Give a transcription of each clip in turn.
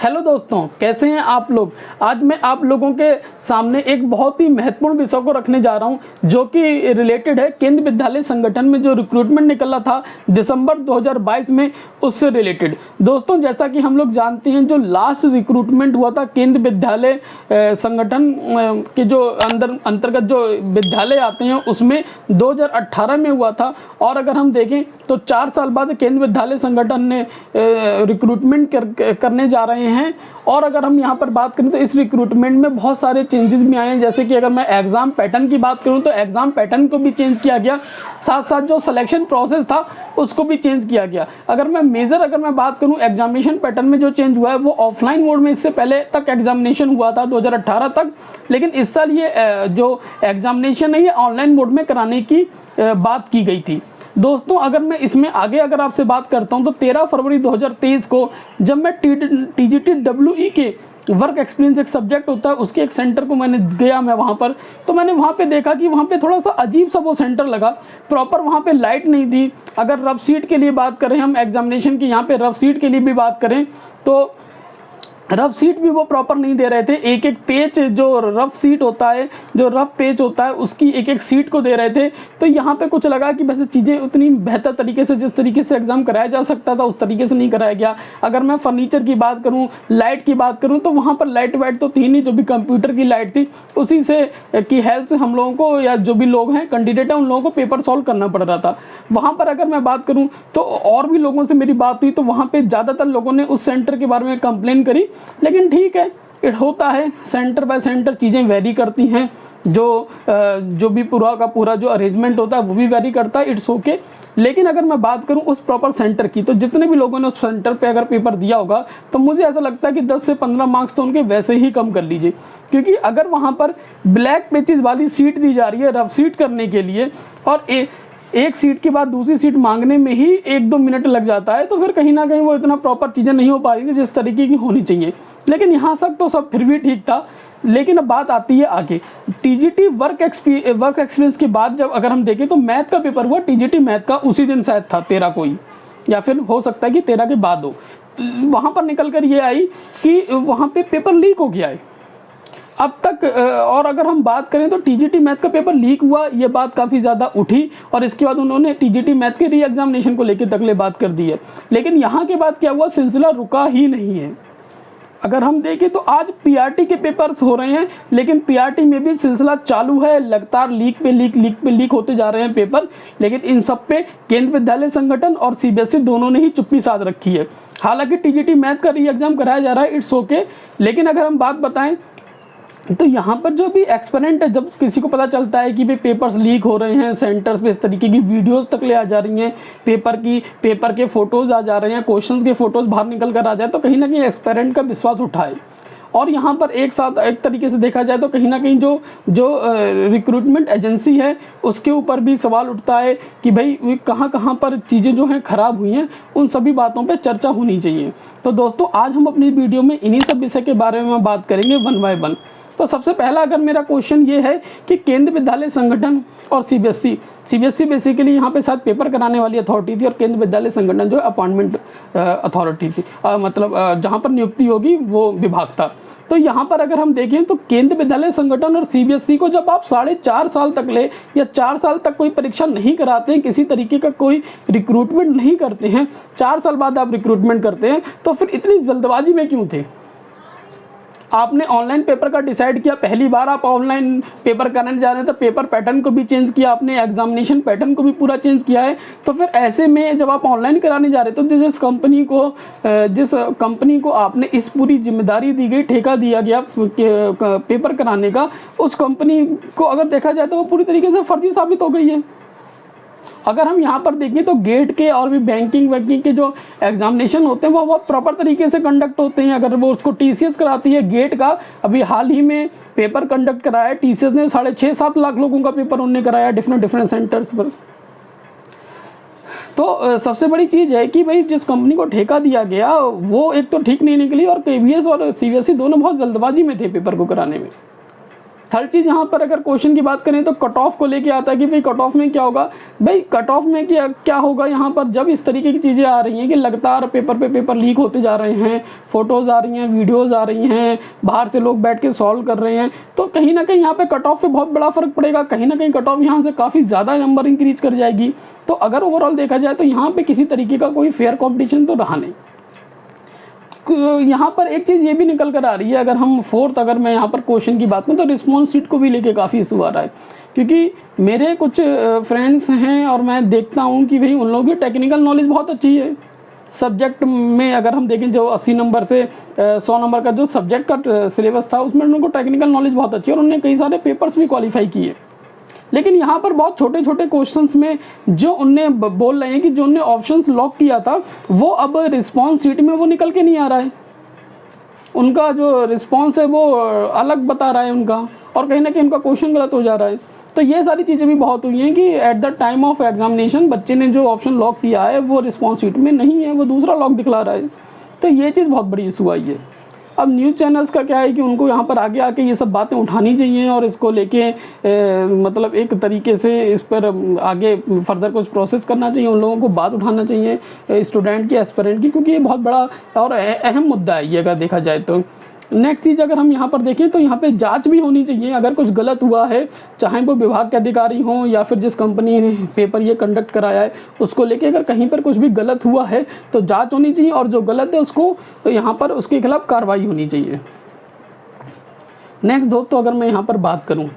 Hello दोस्तों, कैसे हैं आप लोग। आज मैं आप लोगों के सामने एक बहुत ही महत्वपूर्ण विषय को रखने जा रहा हूं जो कि रिलेटेड है केंद्रीय विद्यालय संगठन में जो रिक्रूटमेंट निकला था दिसंबर 2022 में, उससे रिलेटेड। दोस्तों, जैसा कि हम लोग जानते हैं, जो लास्ट रिक्रूटमेंट हुआ था केंद्रीय विद्यालय संगठन के जो अंतर्गत जो विद्यालय आते हैं उसमें 2018 में हुआ था। और अगर हम देखें तो 4 साल बाद केंद्रीय विद्यालय संगठन ने रिक्रूटमेंट करने जा रहे हैं। और अगर हम यहाँ पर बात करें तो इस रिक्रूटमेंट में बहुत सारे चेंजेस भी आए हैं। जैसे कि अगर मैं एग्ज़ाम पैटर्न की बात करूँ तो एग्ज़ाम पैटर्न को भी चेंज किया गया, साथ साथ जो सिलेक्शन प्रोसेस था उसको भी चेंज किया गया। अगर मैं बात करूँ एग्जामिनेशन पैटर्न में जो चेंज हुआ है वो ऑफलाइन मोड में इससे पहले तक एग्जामिनेशन हुआ था 2018 तक, लेकिन इस साल ये जो एग्जामिनेशन है ये ऑनलाइन मोड में कराने की बात की गई थी। दोस्तों, अगर मैं इसमें आगे अगर आपसे बात करता हूं तो 13 फरवरी 2023 को जब मैं TGT-WE के वर्क एक्सपीरियंस एक सब्जेक्ट होता है उसके एक सेंटर को मैं वहाँ पर, तो मैंने वहाँ पे देखा कि वहाँ पे थोड़ा सा अजीब सा वो सेंटर लगा। प्रॉपर वहाँ पे लाइट नहीं थी। अगर रफ सीट के लिए बात करें, हम एग्जामिनेशन की यहाँ पे रफ सीट के लिए भी बात करें तो रफ सीट भी वो प्रॉपर नहीं दे रहे थे। एक एक पेज जो रफ सीट होता है, जो रफ पेज होता है उसकी एक एक सीट को दे रहे थे। तो यहाँ पे कुछ लगा कि वैसे चीज़ें उतनी बेहतर तरीके से जिस तरीके से एग्ज़ाम कराया जा सकता था उस तरीके से नहीं कराया गया। अगर मैं फर्नीचर की बात करूँ, लाइट की बात करूँ तो वहाँ पर लाइट वाइट तो थी नहीं, जो भी कंप्यूटर की लाइट थी उसी से की हेल्प से हम लोगों को या जो भी लोग हैं कैंडिडेट हैं उन लोगों को पेपर सॉल्व करना पड़ रहा था। वहाँ पर अगर मैं बात करूँ तो और भी लोगों से मेरी बात हुई तो वहाँ पर ज़्यादातर लोगों ने उस सेंटर के बारे में कंप्लेन करी। लेकिन ठीक है, होता है, सेंटर बाय सेंटर चीज़ें वेरी करती हैं। जो भी पूरा का पूरा जो अरेंजमेंट होता है वो भी वेरी करता है, इट्स ओके। लेकिन अगर मैं बात करूं उस प्रॉपर सेंटर की तो जितने भी लोगों ने उस सेंटर पे अगर पेपर दिया होगा तो मुझे ऐसा लगता है कि 10 से 15 मार्क्स तो उनके वैसे ही कम कर लीजिए। क्योंकि अगर वहाँ पर ब्लैक पेजेस वाली सीट दी जा रही है रफ सीट करने के लिए और एक सीट के बाद दूसरी सीट मांगने में ही 1-2 मिनट लग जाता है, तो फिर कहीं ना कहीं वो इतना प्रॉपर चीज़ें नहीं हो पा रही थी जिस तरीके की होनी चाहिए। लेकिन यहाँ तक तो सब फिर भी ठीक था। लेकिन अब बात आती है आगे TGT वर्क एक्सपीरियंस के बाद जब अगर हम देखें तो मैथ का पेपर हुआ, TGT मैथ का उसी दिन शायद था 13 को ही, या फिर हो सकता है कि 13 के बाद हो। वहाँ पर निकल कर ये आई कि वहाँ पे पेपर लीक हो गया है अब तक। और अगर हम बात करें तो TGT मैथ का पेपर लीक हुआ, ये बात काफ़ी ज़्यादा उठी और इसके बाद उन्होंने TGT मैथ के री एग्जामिनेशन को लेकर तकले बात कर दी है। लेकिन यहाँ के बाद क्या हुआ, सिलसिला रुका ही नहीं है। अगर हम देखें तो आज PRT के पेपर्स हो रहे हैं, लेकिन PRT में भी सिलसिला चालू है, लगातार लीक पे लीक होते जा रहे हैं पेपर। लेकिन इन सब पे केंद्रीय विद्यालय संगठन और CBSE दोनों ने ही चुप्पी साध रखी है। हालांकि TGT मैथ का री एग्जाम कराया जा रहा है, इट्स ओके। लेकिन अगर हम बात बताएं तो यहाँ पर जो भी एक्सपेरेंट है, जब किसी को पता चलता है कि भाई पेपर्स लीक हो रहे हैं सेंटर्स पे, इस तरीके की वीडियोस तक ले आ जा रही हैं, पेपर के फ़ोटोज़ आ जा रहे हैं, क्वेश्चंस के फ़ोटोज़ बाहर निकल कर आ जाए, तो कहीं ना कहीं एक्सपेरेंट का विश्वास उठाए। और यहाँ पर एक तरीके से देखा जाए तो कहीं ना कहीं जो रिक्रूटमेंट एजेंसी है उसके ऊपर भी सवाल उठता है कि भाई कहाँ पर चीज़ें जो हैं ख़राब हुई हैं, उन सभी बातों पे चर्चा होनी चाहिए। तो दोस्तों, आज हम अपनी वीडियो में इन्हीं सब विषय के बारे में बात करेंगे वन बाय वन। तो सबसे पहला अगर मेरा क्वेश्चन ये है कि केंद्रीय विद्यालय संगठन और CBSE बेसिकली यहाँ पे साथ पेपर कराने वाली अथॉरिटी थी और केंद्रीय विद्यालय संगठन जो अपॉइंटमेंट अथॉरिटी थी, मतलब जहाँ पर नियुक्ति होगी वो विभाग था। तो यहाँ पर अगर हम देखें तो केंद्रीय विद्यालय संगठन और CBSE को जब आप 4.5 साल तक ले या 4 साल तक कोई परीक्षा नहीं कराते हैं, किसी तरीके का कोई रिक्रूटमेंट नहीं करते हैं, 4 साल बाद आप रिक्रूटमेंट करते हैं, तो फिर इतनी जल्दबाजी में क्यों थे? आपने ऑनलाइन पेपर का डिसाइड किया, पहली बार आप ऑनलाइन पेपर कराने जा रहे हैं तो पेपर पैटर्न को भी चेंज किया आपने, एग्जामिनेशन पैटर्न को भी पूरा चेंज किया है। तो फिर ऐसे में जब आप ऑनलाइन कराने जा रहे हैं तो जिस कंपनी को आपने इस पूरी जिम्मेदारी दी गई, ठेका दिया गया पेपर कराने का, उस कंपनी को अगर देखा जाए तो वो पूरी तरीके से फर्जी साबित हो गई है। अगर हम यहाँ पर देखें तो गेट के और भी बैंकिंग के जो एग्जामिनेशन होते हैं वो बहुत प्रॉपर तरीके से कंडक्ट होते हैं। अगर वो उसको TCS कराती है गेट का, अभी हाल ही में पेपर कंडक्ट कराया TCS ने, 6.5-7 लाख लोगों का पेपर उन्होंने कराया डिफरेंट सेंटर्स पर। तो सबसे बड़ी चीज़ है कि भाई जिस कंपनी को ठेका दिया गया वो एक तो ठीक नहीं निकली और KVS और CBSE दोनों बहुत जल्दबाजी में थे पेपर को कराने में। थर्ड चीज़ यहाँ पर अगर क्वेश्चन की बात करें तो कट ऑफ को लेके आता है कि भाई कट ऑफ में क्या होगा। भाई कट ऑफ में क्या होगा यहाँ पर, जब इस तरीके की चीज़ें आ रही हैं कि लगातार पेपर पे पेपर लीक होते जा रहे हैं, फोटोज़ आ रही हैं, वीडियोज़ आ रही हैं, बाहर से लोग बैठ के सॉल्व कर रहे हैं, तो कहीं ना कहीं यहाँ पे कट ऑफ पे बहुत बड़ा फर्क पड़ेगा। कहीं ना कहीं कट ऑफ यहाँ से काफ़ी ज़्यादा नंबर इंक्रीज कर जाएगी। तो अगर ओवरऑल देखा जाए तो यहाँ पे किसी तरीके का कोई फेयर कॉम्पिटिशन तो रहा नहीं। यहाँ पर एक चीज़ ये भी निकल कर आ रही है, अगर हम फोर्थ अगर मैं यहाँ पर क्वेश्चन की बात करूँ तो रिस्पॉन्स शीट को भी लेके काफ़ी इशू आ रहा है, क्योंकि मेरे कुछ फ्रेंड्स हैं और मैं देखता हूँ कि भाई उन लोगों की टेक्निकल नॉलेज बहुत अच्छी है। सब्जेक्ट में अगर हम देखें जो 80 नंबर से 100 नंबर का जो सब्जेक्ट का सिलेबस था उसमें उनको टेक्निकल नॉलेज बहुत अच्छी है और उन्होंने कई सारे पेपर्स भी क्वालिफाई किए। लेकिन यहाँ पर बहुत छोटे छोटे क्वेश्चंस में जो उनने बोल रहे हैं कि जो उनने ऑप्शंस लॉक किया था वो अब रिस्पॉन्स शीट में वो निकल के नहीं आ रहा है, उनका जो रिस्पॉन्स है वो अलग बता रहा है उनका, और कहीं ना कहीं उनका क्वेश्चन गलत हो जा रहा है। तो ये सारी चीज़ें भी बहुत हुई हैं कि at the time of examination बच्चे ने जो ऑप्शन लॉक किया है वो रिस्पॉन्स शीट में नहीं है, वो दूसरा लॉक दिखला रहा है। तो ये चीज़ बहुत बड़ी इशू आई है। अब न्यूज़ चैनल्स का क्या है कि उनको यहाँ पर आगे आके ये सब बातें उठानी चाहिए और इसको लेके मतलब एक तरीके से इस पर आगे फर्दर कुछ प्रोसेस करना चाहिए, उन लोगों को बात उठाना चाहिए स्टूडेंट की, एस्पिरेंट की, क्योंकि ये बहुत बड़ा और अहम मुद्दा है ये अगर देखा जाए तो। नेक्स्ट चीज़ अगर हम यहाँ पर देखें तो यहाँ पे जांच भी होनी चाहिए। अगर कुछ गलत हुआ है, चाहे वो विभाग के अधिकारी हों या फिर जिस कंपनी ने पेपर ये कंडक्ट कराया है उसको लेके अगर कहीं पर कुछ भी गलत हुआ है तो जांच होनी चाहिए और जो गलत है उसको यहाँ पर उसके खिलाफ कार्रवाई होनी चाहिए। नेक्स्ट दोस्तों अगर मैं यहाँ पर बात करूँ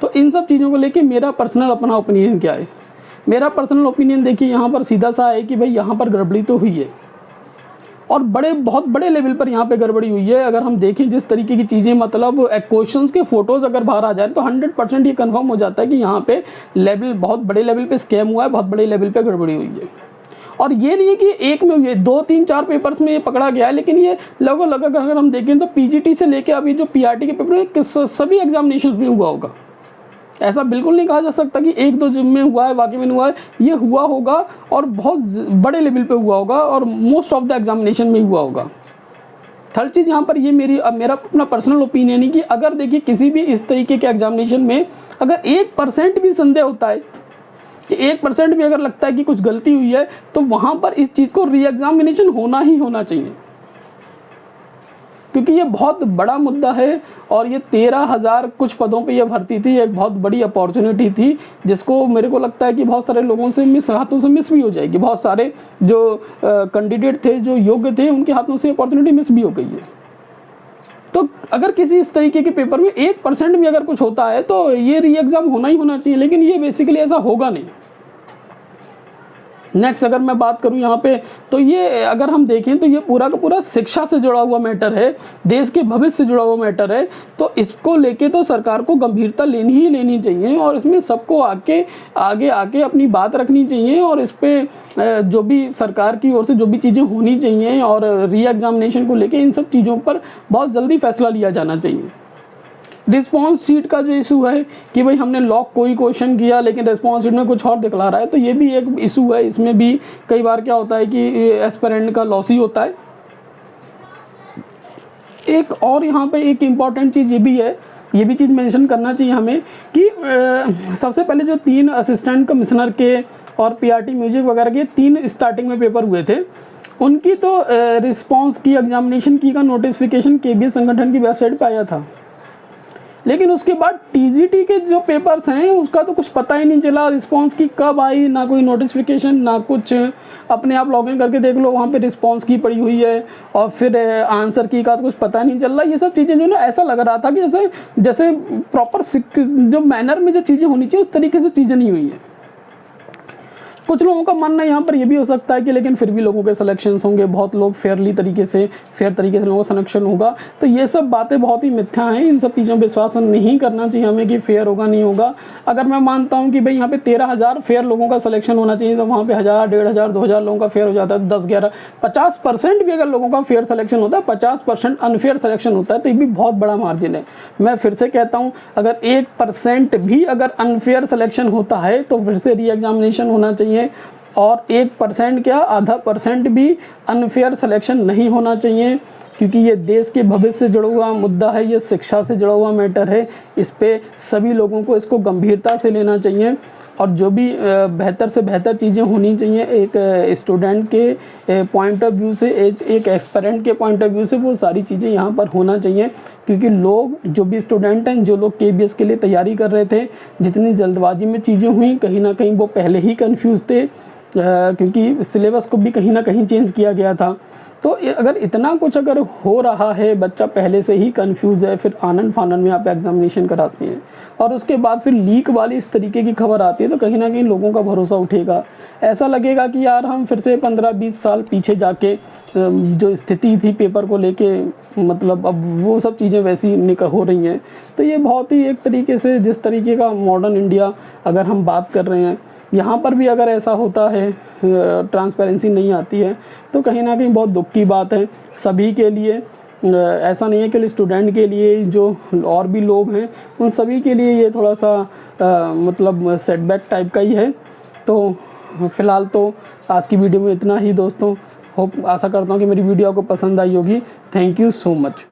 तो इन सब चीज़ों को लेके मेरा पर्सनल अपना ओपिनियन क्या है। मेरा पर्सनल ओपिनियन देखिए यहाँ पर सीधा सा है कि भाई यहाँ पर गड़बड़ी तो हुई है और बहुत बड़े लेवल पर यहाँ पे गड़बड़ी हुई है। अगर हम देखें जिस तरीके की चीज़ें मतलब क्वेश्चंस के फोटोज़ अगर बाहर आ जाए तो 100% ये कंफर्म हो जाता है कि यहाँ पे लेवल बहुत बड़े लेवल पे स्कैम हुआ है, बहुत बड़े लेवल पे गड़बड़ी हुई है। और ये नहीं है कि एक में हुई है, 2, 3, 4 पेपर्स में ये पकड़ा गया है, लेकिन ये लगभग अगर हम देखें तो पीजीटी से लेकर अभी जो पीआरटी के पेपर सभी एग्जामिनेशन में हुआ होगा। ऐसा बिल्कुल नहीं कहा जा सकता कि 1-2 जिम्मे हुआ है वाकई में हुआ है, ये हुआ होगा और बहुत बड़े लेवल पे हुआ होगा और मोस्ट ऑफ द एग्जामिनेशन में हुआ होगा। थर्ड चीज़ यहाँ पर ये मेरा अपना पर्सनल ओपिनियन है कि अगर देखिए किसी भी इस तरीके के एग्जामिनेशन में अगर 1% भी संदेह होता है कि 1% भी अगर लगता है कि कुछ गलती हुई है तो वहाँ पर इस चीज़ को री एग्जामिनेशन होना ही होना चाहिए, क्योंकि ये बहुत बड़ा मुद्दा है और ये 13,000 कुछ पदों पे ये भर्ती थी, एक बहुत बड़ी अपॉर्चुनिटी थी जिसको मेरे को लगता है कि बहुत सारे लोगों से हाथों से मिस भी हो जाएगी। बहुत सारे जो कैंडिडेट थे जो योग्य थे उनके हाथों से अपॉर्चुनिटी मिस भी हो गई है। तो अगर किसी इस तरीके के पेपर में 1% भी अगर कुछ होता है तो ये री एग्ज़ाम होना ही होना चाहिए, लेकिन ये बेसिकली ऐसा होगा नहीं। नेक्स्ट अगर मैं बात करूं यहाँ पे तो ये अगर हम देखें तो ये पूरा का पूरा शिक्षा से जुड़ा हुआ मैटर है, देश के भविष्य से जुड़ा हुआ मैटर है। तो इसको लेके तो सरकार को गंभीरता लेनी चाहिए और इसमें सबको आगे आके अपनी बात रखनी चाहिए और इस पर जो भी सरकार की ओर से जो भी चीज़ें होनी चाहिए और री एग्जामिनेशन को लेके इन सब चीज़ों पर बहुत जल्दी फैसला लिया जाना चाहिए। रिस्पॉन्स शीट का जो इशू है कि भाई हमने लॉक कोई क्वेश्चन किया लेकिन रिस्पॉन्स शीट में कुछ और दिखला रहा है, तो ये भी एक इशू है। इसमें भी कई बार क्या होता है कि एस्पिरेंट का लॉस ही होता है। एक और यहाँ पे एक इम्पॉर्टेंट चीज़ ये भी है, ये भी चीज़ मेंशन करना चाहिए हमें कि सबसे पहले जो 3 असिस्टेंट कमिश्नर के और पीआरटी म्यूजिक वगैरह के 3 स्टार्टिंग में पेपर हुए थे, उनकी तो रिस्पॉन्स की एग्जामिनेशन की का नोटिफिकेशन केबीएस संगठन की वेबसाइट पर आया था, लेकिन उसके बाद टीजीटी के जो पेपर्स हैं उसका तो कुछ पता ही नहीं चला रिस्पांस की कब आई, ना कोई नोटिफिकेशन ना कुछ। अपने आप लॉगिन करके देख लो वहाँ पे रिस्पांस की पड़ी हुई है और फिर आंसर की का तो कुछ पता नहीं चल रहा। ये सब चीज़ें जो ना ऐसा लग रहा था कि जैसे प्रॉपर जो मैनर में जो चीज़ें होनी चाहिए उस तरीके से चीज़ें नहीं हुई हैं। कुछ लोगों का मानना यहाँ पर ये भी हो सकता है कि लेकिन फिर भी लोगों के सिलेक्शन होंगे, बहुत लोग फेयर तरीके से लोगों का सिलेक्शन होगा। तो ये सब बातें बहुत ही मिथ्या हैं, इन सब चीज़ों पर विश्वास नहीं करना चाहिए हमें कि फेयर होगा नहीं होगा। अगर मैं मानता हूँ कि भाई यहाँ पे 13,000 फेयर लोगों का सिलेक्शन होना चाहिए तो वहाँ पे 1,000, 1,500, 2,000 लोगों का फेयर हो जाता है। 10, 11, 50% भी अगर लोगों का फेयर सिलेक्शन होता है, 50% अनफेयर सिलेक्शन होता है, तो ये भी बहुत बड़ा मार्जिन है। मैं फिर से कहता हूँ अगर 1% भी अगर अनफेयर सिलेक्शन होता है तो फिर से री एग्जामिनेशन होना चाहिए और 1% क्या 0.5% भी अनफेयर सिलेक्शन नहीं होना चाहिए। क्योंकि ये देश के भविष्य से जुड़ा हुआ मुद्दा है, ये शिक्षा से जुड़ा हुआ मैटर है। इस पे सभी लोगों को इसको गंभीरता से लेना चाहिए और जो भी बेहतर से बेहतर चीज़ें होनी चाहिए एक स्टूडेंट के पॉइंट ऑफ व्यू से, एक एस्पिरेंट के पॉइंट ऑफ व्यू से, वो सारी चीज़ें यहाँ पर होना चाहिए। क्योंकि लोग जो भी स्टूडेंट हैं, जो लोग KBS के लिए तैयारी कर रहे थे, जितनी जल्दबाजी में चीज़ें हुई, कहीं ना कहीं वो पहले ही कंफ्यूज थे, क्योंकि सिलेबस को भी कहीं ना कहीं चेंज किया गया था। तो अगर इतना कुछ अगर हो रहा है, बच्चा पहले से ही कंफ्यूज है, फिर आनन फानन में आप एग्जामिनेशन कराते हैं और उसके बाद फिर लीक वाली इस तरीके की खबर आती है, तो कहीं ना कहीं लोगों का भरोसा उठेगा। ऐसा लगेगा कि यार हम फिर से 15-20 साल पीछे जाके जो स्थिति थी पेपर को लेके, मतलब अब वो सब चीज़ें वैसी हो रही हैं। तो ये बहुत ही एक तरीके से, जिस तरीके का मॉडर्न इंडिया अगर हम बात कर रहे हैं, यहाँ पर भी अगर ऐसा होता है, ट्रांसपेरेंसी नहीं आती है, तो कहीं ना कहीं बहुत दुख की बात है सभी के लिए। ऐसा नहीं है कि स्टूडेंट के लिए, जो और भी लोग हैं उन सभी के लिए ये थोड़ा सा मतलब सेटबैक टाइप का ही है। तो फ़िलहाल तो आज की वीडियो में इतना ही दोस्तों। होप, आशा करता हूँ कि मेरी वीडियो आपको पसंद आई होगी। Thank you so much.